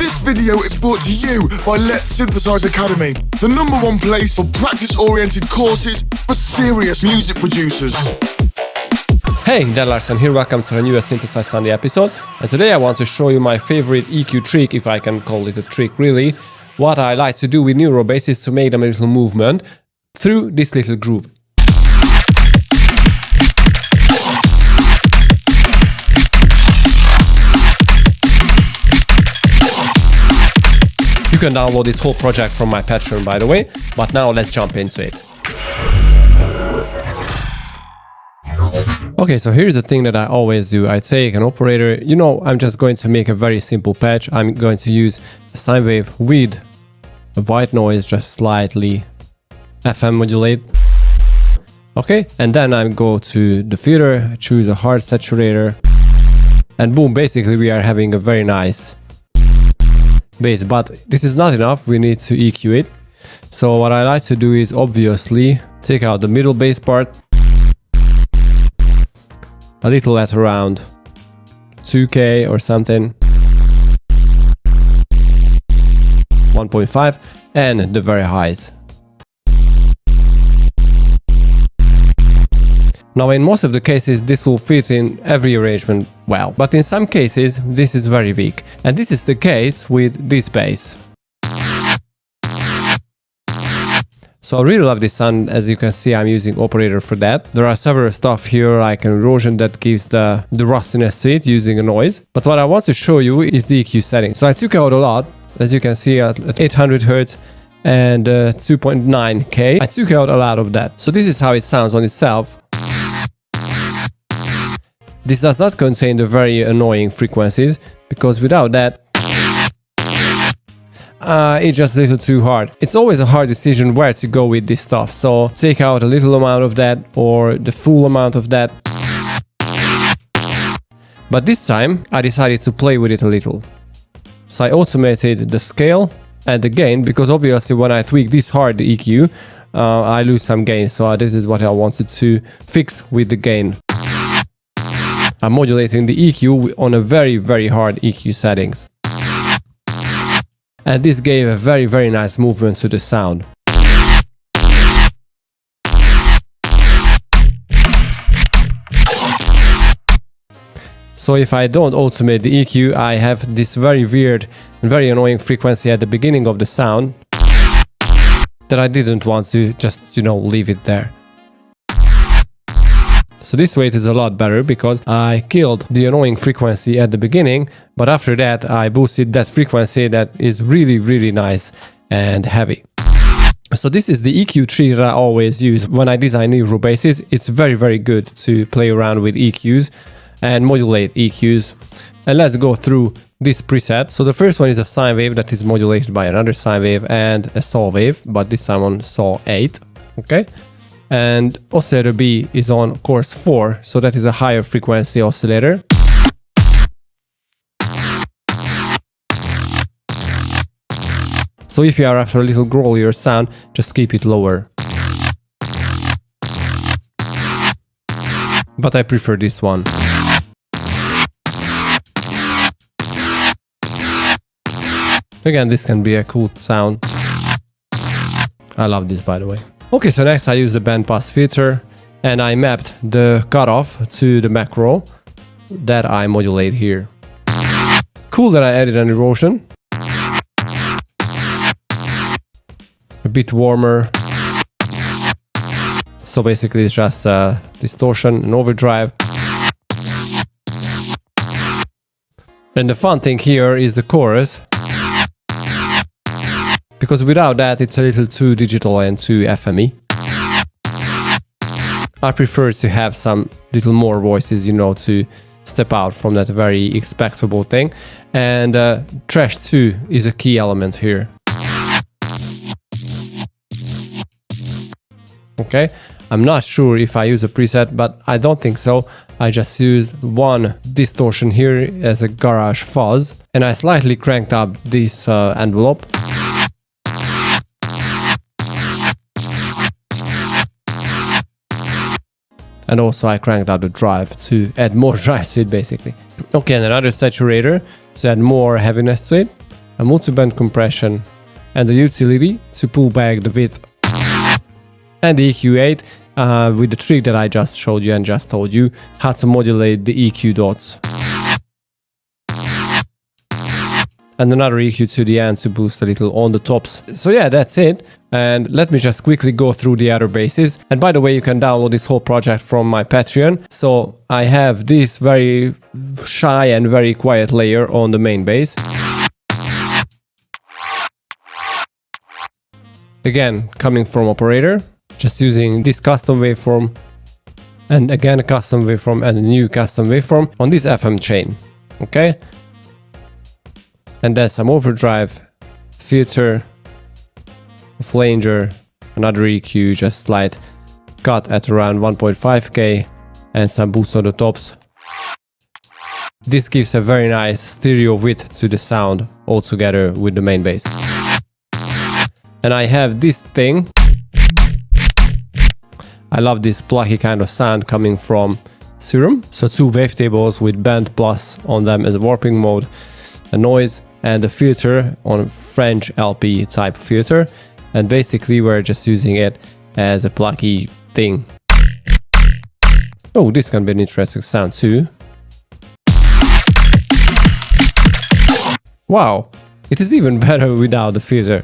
This video is brought to you by Letsynthesize Academy, the #1 place for practice-oriented courses for serious music producers. Hey, Dan Larson here, welcome to a newest Synthesize Sunday episode, and today I want to show you my favorite EQ trick, if I can call it a trick really. What I like to do with Neuro bass is to make them a little movement through this little groove. You can download this whole project from my Patreon, by the way, but now let's jump into it. Okay, so here's the thing that I always do. I take an operator, I'm just going to make a very simple patch. I'm going to use a sine wave with a white noise, just slightly FM modulate. Okay, and then I go to the filter, choose a hard saturator, and boom, basically we are having a very nice bass. But this is not enough, we need to EQ it. So what I like to do is obviously take out the middle bass part, a little at around 2K or something, 1.5, and the very highs. Now in most of the cases this will fit in every arrangement well, but in some cases this is very weak, and this is the case with this bass. So I really love this sound. As you can see, I'm using operator for that. There are several stuff here like an erosion that gives the rustiness to it using a noise, but what I want to show you is the EQ setting. So I took out a lot, as you can see, at 800 Hz and 2.9K. I took out a lot of that. So this is how it sounds on itself. This does not contain the very annoying frequencies, because without that, it's just a little too hard. It's always a hard decision where to go with this stuff. So take out a little amount of that or the full amount of that. But this time I decided to play with it a little. So I automated the scale and the gain, because obviously when I tweak this hard, the EQ, I lose some gain. So this is what I wanted to fix with the gain. I'm modulating the EQ on a very, very hard EQ settings. And this gave a very, very nice movement to the sound. So if I don't automate the EQ, I have this very weird and very annoying frequency at the beginning of the sound that I didn't want to just, leave it there. So this way it is a lot better, because I killed the annoying frequency at the beginning, but after that I boosted that frequency that is really, really nice and heavy. So this is the EQ tree that I always use when I design Neuro basses. It's very, very good to play around with EQs and modulate EQs. And let's go through this preset. So the first one is a sine wave that is modulated by another sine wave and a saw wave, but this time on saw 8. Okay. And oscillator B is on course 4, so that is a higher frequency oscillator. So if you are after a little growlier sound, just keep it lower. But I prefer this one. Again, this can be a cool sound. I love this, by the way. Okay, so next I use the bandpass filter, and I mapped the cutoff to the macro that I modulate here. Cool that I added an erosion. A bit warmer. So basically it's just a distortion and overdrive. And the fun thing here is the chorus, because without that it's a little too digital and too FME. I prefer to have some little more voices, to step out from that very expectable thing. And trash 2 is a key element here. Okay, I'm not sure if I use a preset, but I don't think so. I just used one distortion here as a garage fuzz, and I slightly cranked up this envelope. And also I cranked out the drive to add more drive to it, basically. Okay, and another saturator to add more heaviness to it. a multi-band compression, and the utility to pull back the width. And the EQ8 with the trick that I just showed you and just told you how to modulate the EQ dots. And another EQ to the end to boost a little on the tops. So yeah, that's it. And let me just quickly go through the other basses. And by the way, you can download this whole project from my Patreon. So I have this very shy and very quiet layer on the main bass. Again, coming from Operator, just using this custom waveform, and again a custom waveform and a new custom waveform on this FM chain, okay? And then some overdrive, filter, flanger, another EQ, just slight cut at around 1.5K, and some boost on the tops. This gives a very nice stereo width to the sound altogether with the main bass. And I have this thing. I love this plucky kind of sound coming from Serum. So 2 wavetables with bandpass on them as a warping mode, a noise, and a filter on a French LP type filter. And basically we're just using it as a plucky thing. Oh, this can be an interesting sound too. Wow, it is even better without the filter.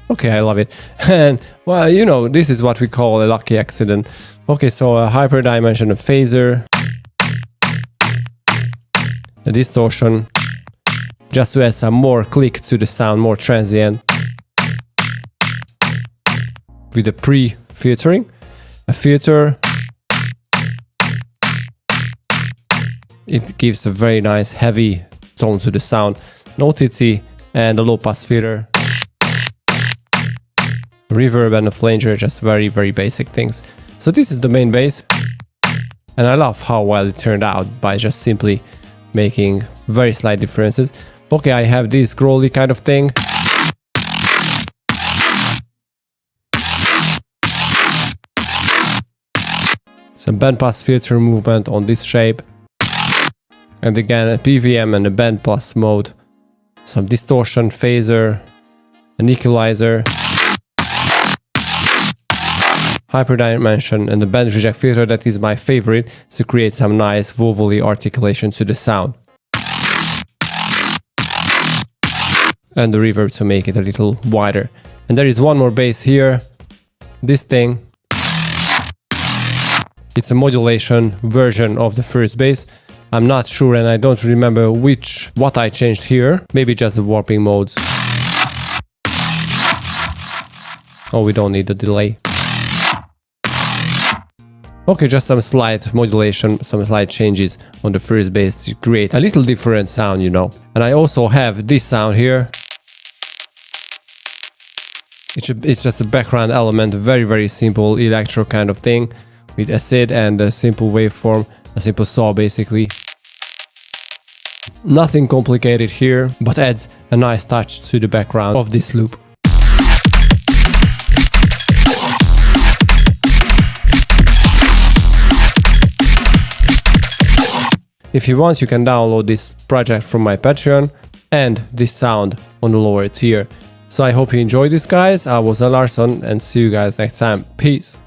Okay, I love it. And well, you know, this is what we call a lucky accident. Okay, so a hyperdimension, a phaser, a distortion, just to add some more click to the sound, more transient, with a pre-filtering, a filter. It gives a very nice heavy tone to the sound, an OTT, and a low-pass filter. Reverb and a flanger, just very, very basic things. So this is the main bass, and I love how well it turned out by just simply making very slight differences. Okay, I have this growly kind of thing. Some bandpass filter movement on this shape. And again a PVM and a bandpass mode. Some distortion, phaser, an equalizer, hyperdimension, and the band reject filter that is my favorite to create some nice vocally articulation to the sound. And the reverb to make it a little wider. And there is one more bass here, this thing. It's a modulation version of the first bass. I'm not sure and I don't remember what I changed here. Maybe just the warping modes. Oh, we don't need the delay. Okay, just some slight modulation, some slight changes on the first bass to create a little different sound, you know. And I also have this sound here. It's just a background element, very, very simple electro kind of thing with acid and a simple waveform, a simple saw basically. Nothing complicated here, but adds a nice touch to the background of this loop. If you want, you can download this project from my Patreon and this sound on the lower tier. So I hope you enjoyed this, guys. I was Larson and see you guys next time. Peace.